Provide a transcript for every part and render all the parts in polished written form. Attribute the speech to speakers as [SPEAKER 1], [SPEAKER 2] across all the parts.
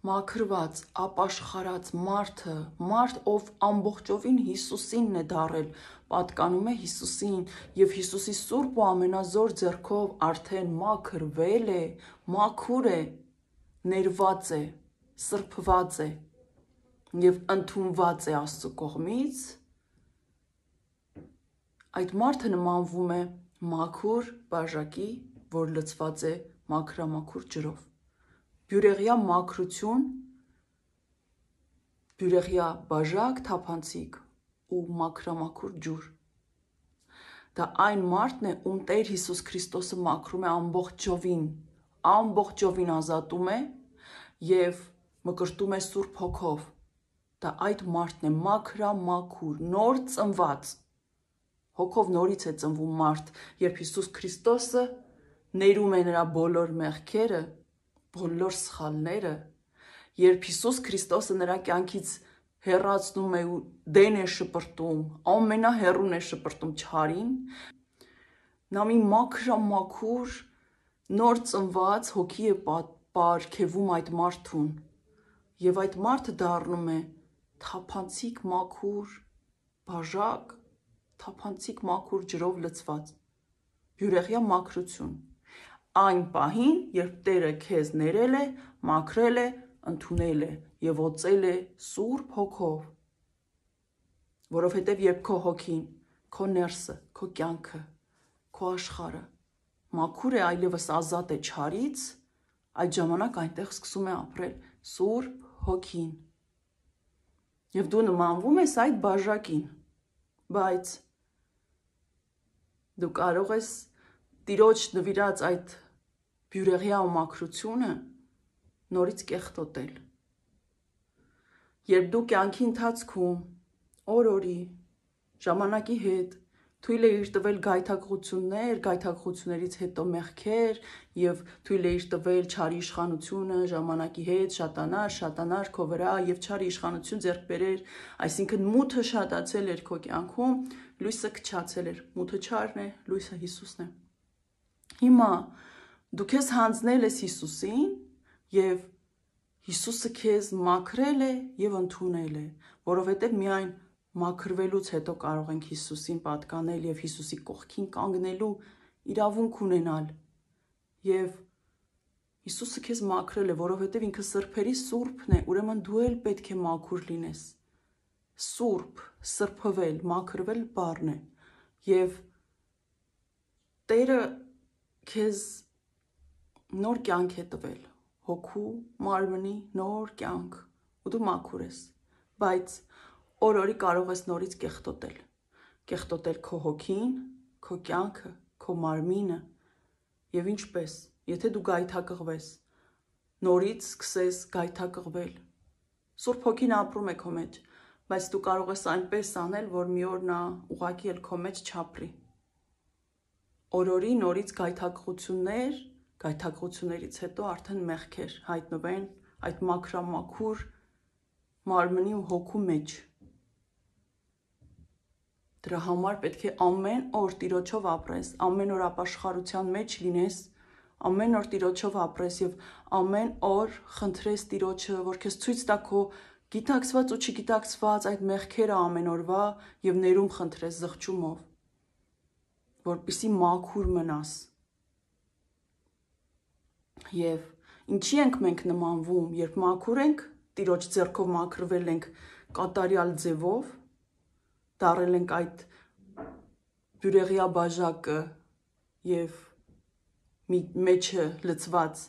[SPEAKER 1] մաքրված, ապաշխարած մարդը, մարդ, ով ամբողջովին Հիսուսինն է դարել, պատկանում է Հիսուսին եւ Հիսուսի սուրբ ու ամենազոր ձեռքով արդեն մաքրվել է, մաքուր է, ներված է, սրբված է եւ ընդունված է Աստծո կողմից, այդ մարդը նմանվում է մաքուր բաժակի, որ լցված է մաքրամաքուր ջրով։ Բյուրեղյա մաքրություն, բյուրեղյա բաժակ, թափանցիկ ու մաքրամաքուր ջուր։ Դա այն մարդն է, ում Տեր Հիսուս Քրիստոսը մաքրում է ամբողջովին ազատում է եւ մկրտում է Սուրբ Հոգով։ Դա այդ մարդն է, մաքրամաքուր, նոր ծնված։ Հոգով նորից է ծնվում մարդ, երբ Հիսուս Քրիստոսը ներում է նրա բոլոր մեղքերը, բոլոր սխալները, երբ Հիսուս Քրիստոսը նրա կյանքից հեռացնում է ու դեն է շպրտում, ամենահեռուն է շպրտում չարին, նա մի մաքրամաքուր, նոր ծնված հոգի է պարգևում այդ մարդուն, եւ այդ մարդը դառնում է թափանցիկ մաքուր բաժակ, թափանցիկ մաքուր ջրով լցված, բյուրեղյա մաքրություն, այն պահին, երբ Տերը քեզ ներել է, մաքրել է, ընդունել է եւ օծել է Սուրբ Հոգով, որովհետեւ երբ քո հոգին, քո ներսը, քո կյանքը, քո աշխարհը մաքուր է, այլևս ազատ է չարից, այդ ժամանակ այնտեղ սկսում է ապրել Սուրբ Հոգին։ Եվ դու նմանվում ես այդ բաժակին, բայց դու կարող ես Տիրոջ նվիրած այդ բյուրեղյա մաքրությունը նորից կեղտոտել։ Երբ դու կյանքի ընթացքում օր-օրի ժամանակի հետ թույլ էիր տվել գայթակղություններ, գայթակղություններից հետո մեղքեր եւ թույլ էիր տվել չարի իշխանությունը ժամանակի հետ շատանար քո վրա եւ չարի իշխանություն ձեռք բերեր, այսինքն մութը շատացել էր քո կյանքում, լույսը քչացել էր, մութը չարն է, լույսը Հիսուսն է։ Հիմա դու քեզ հանձնել ես Հիսուսին եւ Հիսուսը քեզ մաքրել է եւ ընդունել է, որովհետեւ միայն մաքրվելուց հետո կարող ենք Հիսուսին պատկանել եւ Հիսուսի կողքին կանգնելու իրավունք ունենալ։ Եվ Հիսուսը քեզ մաքրել է, որովհետեւ ինքը սրբերի Սուրբն է, ուրեմն դու էլ պետք է մաքուր լինես։ Սուրբ, սրբվել, մաքրվել բառն է։ Եվ Տերը քեզ նոր կյանք է տվել, հոգու, մարմնի նոր կյանք, ու դու մաքուր ես, բայց օր-օրի կարող ես նորից կեղտոտել քո հոգին, քո կյանքը, քո մարմինը, եւ ինչպես, եթե դու գայթակղվես, նորից սկսես գայթակղվել։ Սուրբ Հոգին ապրում է քո մեջ, բայց դու կարող ես այնպես անել, որ մի օր նա ուղղակի էլ քո մեջ չապրի։ Օր-օրի նորից գայթակղություններ, գայթակղություններից հետո արդեն մեղքեր հայտնվեն այդ մաքրամաքուր մարմնի ու հոգու մեջ։ Դրա համար պետք է ամեն օր Տիրոջով ապրես, ամեն օր ապաշխարության մեջ լինես, ամեն օր Տիրոջով ապրես եւ ամեն օր խնդրես Տիրոջը, որ քեզ ցույց տա քո գիտակցված ու չգիտակցված այդ մեղքերը ամեն օրվա եւ ներում խնդրես զղջումով, որպեսզի մաքուր մնաս։ Եվ ինչի ենք մենք նմանվում, երբ մաքուր ենք, Տիրոջ ձեռքով մաքրվել ենք կատարյալ ձևով, դարել ենք այդ բյուրեղյա բաժակը եւ մեջը լցված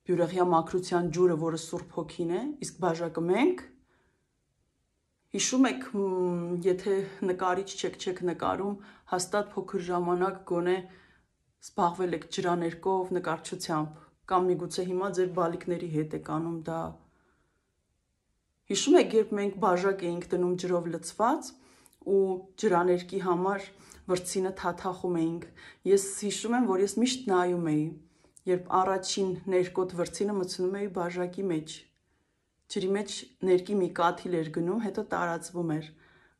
[SPEAKER 1] բյուրեղյա մաքրության ջուրը, որը Սուրբ Հոգին է, իսկ բաժակը մենք։ Հիշում եք, եթե նկարիչ չեք նկարում, հաստատ փոքր ժամանակ գոնե զբաղվել եք ջրաներկով, նկարչությամբ, կամ միգուցե հիմա ձեր բալիկների հետ եք անում դա։ Հիշում եք, երբ մենք բաժակ էինք դնում ջրով լցված ու ջրաներկի համար վրձինը թաթախում էինք։ Ես հիշում եմ, որ ես միշտ նայում էի, երբ առաջին ներկոտ վրձինը մտցնում էի բաժակի մեջ։ Ջրի մեջ ներկի մի կաթիլ էր գնում, հետո տարածվում էր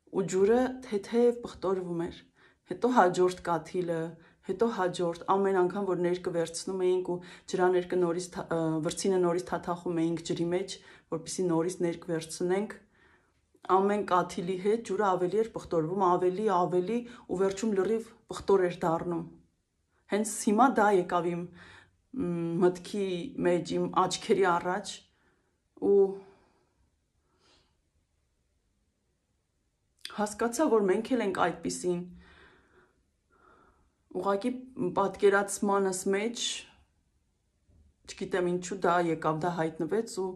[SPEAKER 1] ու ջուրը թեթև պղտորվում էր։ Հետո հաջորդ կաթիլը, Հետո հաջորդ ամեն անգամ որ ներկը վերցնում էինք ու ջրաներկը նորից վրցինը նորից թաթախում էինք ջրի մեջ, որպեսզի նորից ներկ վերցնենք, ամեն կաթիլի հետ ջուրը ավելի էր պղտորվում, ավելի ու վերջում լրիվ պղտոր էր դառնում։ Հենց հիմա դա եկավ իմ մտքի մեջ, իմ աչքերի առաջ ու հասկացա, որ մենք էլ ենք այդպիսին։ Ուղղակի պատկերացմանս մեջ, չգիտեմ ինչու դա եկավ, դա հայտնվեց ու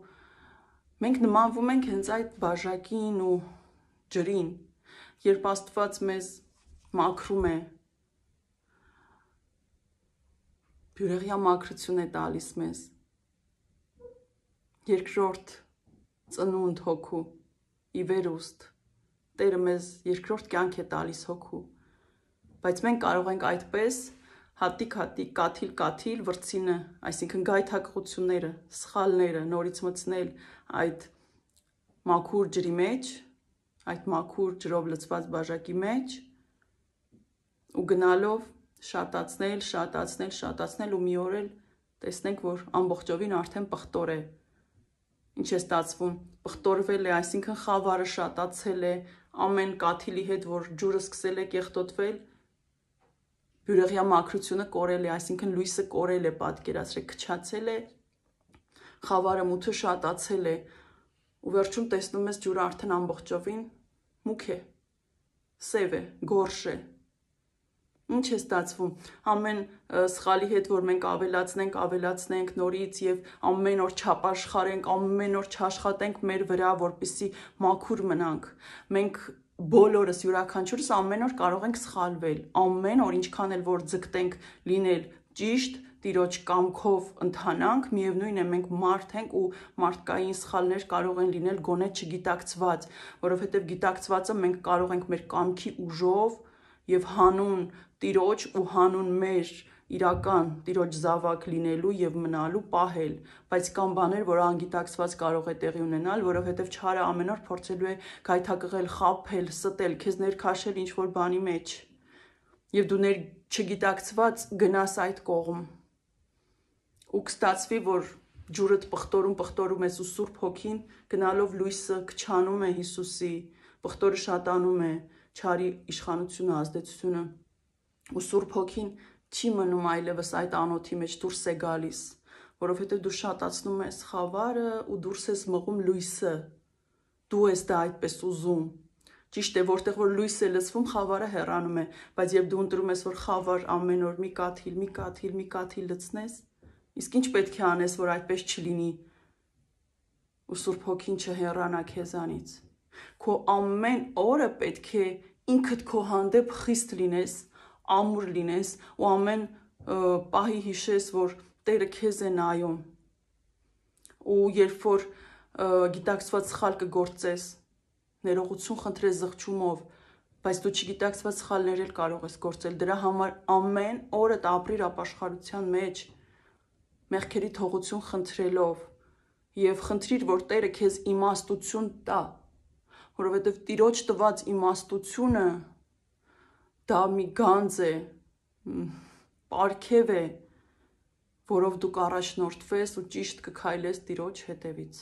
[SPEAKER 1] մենք նմանվում ենք հենց այդ բաժակին ու ջրին, երբ Աստված մեզ մաքրում է, բյուրեղյա մաքրություն է տալիս մեզ, երկրորդ ծնունդ հոգու, ի վերուստ, Տերը մեզ երկրորդ կյանք է տալիս հոգու, բայց մենք կարող ենք այդպես հատիկ-հատիկ, կաթիլ-կաթիլ վրցինը, այսինքն գայթակղությունները, սխալները նորից մտցնել այդ մաքուր ջրի մեջ, այդ մաքուր ջրով լցված բաժակի մեջ ու գնալով շատացնել ու մի օր էլ տեսնենք, որ ամբողջովին արդեն պղտոր է։ Ինչ է ստացվում, պղտորվել է, այսինքն խավարը շատացել է, ամեն կաթիլի հետ, որ ջուրը սկսել է կեղտոտվել, բյուրեղյա մաքրությունը կորել է, այսինքն լույսը կորել է, պատկերացրեք, քչացել է, խավարը մութը շատացել է ու վերջում տեսնում ես ջուրը արդեն ամբողջովին մուգ է, սև է, գորշ է։ Ինչ է ստացվում, ամեն սխալի հետ, որ մենք ավելացնենք նորից և ամեն օր չապաշխարենք, ամեն օր չաշխատենք մեր վրա, որպեսզի մաքուր մնանք, մենք բոլորս յուրաքանչյուրս ամեն օր կարող ենք սխալվել, ամեն օր ինչքան էլ որ ձգտենք լինել ճիշտ, Տիրոջ կամքով ընթանանք, միևնույն է մենք մարդ ենք ու մարդկային սխալներ կարող են լինել գոնե չգիտակցված, որովհետև գիտակցվածը մենք կարող ենք մեր կամքի ուժով և հանուն Տիրոջ ու հանուն մեր իրական Տիրոջ զավակ լինելու և մնալու պահել, բայց կան բաներ, որ անգիտակցված կարող է տեղի ունենալ, որովհետև չարը ամեն օր փորձելու է գայթակղել, խաբել, ստել, քեզ ներքաշել ինչ-որ բանի մեջ, և դու չգիտակցված գնաս այդ կողմ, ու կստացվի, որ ջուրդ պղտորում ես ու Սուրբ Հոգին գնալով լույսը քչանում է Հիսուսի, պղտորը շատանում է, չարի իշխանությունը, ազդեցությունը, ու Սուրբ Հոգին չի մնում այլևս այդ անոթի մեջ, դուրս է գալիս, որովհետև դու շատացնում ես խավարը ու դուրս ես մղում լույսը, դու ես դա այդպես ուզում, ճիշտ է, որտեղ որ լույս է լցվում, խավարը հեռանում է, բայց երբ դու ընտրում ես, որ խավար ամեն օր մի կաթիլ լցնես, իսկ ինչ պետք է անես, որ այդպես չլինի ու Սուրբ Հոգին չհեռանա քեզանից, քո ամեն օրը պետք է ինքդ քո հանդեպ խիստ լինես, ամուր լինես ու ամեն պահի հիշես, որ Տերը քեզ է նայում ու երբ որ գիտակցված սխալ կգործես, ներողություն խնդրես զղջումով, բայց դու չգիտակցված սխալներ էլ կարող ես գործել, դրա համար ամեն օրդ ապրիր ապաշխարության մեջ, մեղքերի թողություն խնդրելով և խնդրիր, որ Տերը քեզ իմաստություն տա, որովհետև Տիրոջ տված իմաստությունը դա մի գանձ է, պարգև է, որով դու կառաջնորդվես ու ճիշտ կքայլես Տիրոջ հետևից։